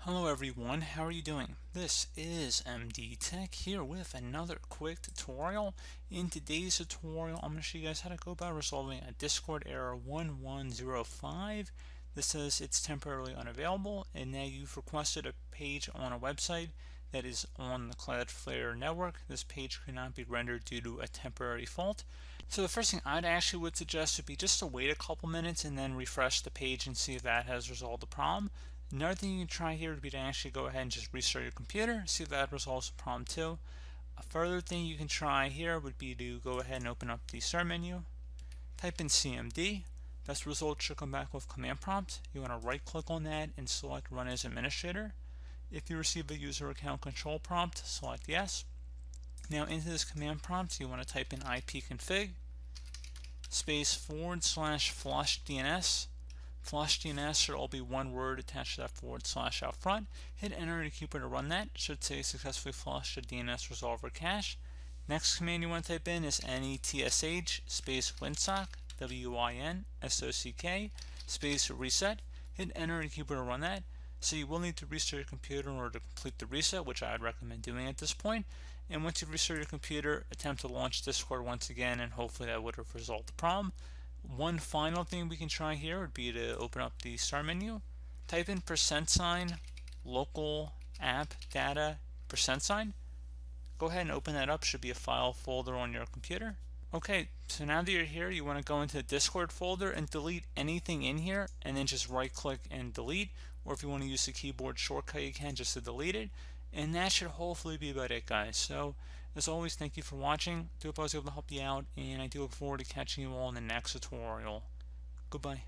Hello everyone, how are you doing? This is MD Tech here with another quick tutorial. In today's tutorial, I'm going to show you guys how to go about resolving a Discord error 1105. This says it's temporarily unavailable, and now you've requested a page on a website that is on the Cloudflare network. This page cannot be rendered due to a temporary fault. So the first thing I'd actually would suggest would be just to wait a couple minutes and then refresh the page and see if that has resolved the problem. Another thing you can try here would be to actually go ahead and just restart your computer, see if that resolves the problem too. A further thing you can try here would be to go ahead and open up the start menu, type in CMD. Best result should come back with command prompt. You want to right click on that and select run as administrator. If you receive a user account control prompt, select yes. Now into this command prompt you want to type in ipconfig space /flush DNS. Flush DNS should all be one word attached to that / out front. Hit enter to keep it to run that. It should say successfully flushed the DNS resolver cache. Next command you want to type in is netsh space winsock WINSOCK space reset. Hit enter to keep it to run that. So you will need to restart your computer in order to complete the reset, which I would recommend doing at this point. And once you restart your computer, attempt to launch Discord once again, and hopefully that would have resolved the problem. One final thing we can try here would be to open up the start menu, type in %, local app data %. Go ahead and open that up. Should be a file folder on your computer. Okay, so now that you're here, you want to go into the Discord folder and delete anything in here, and then just right click and delete. Or if you want to use the keyboard shortcut, you can just to delete it. And that should hopefully be about it, guys. So as always, thank you for watching. I hope I was able to help you out, and I do look forward to catching you all in the next tutorial. Goodbye.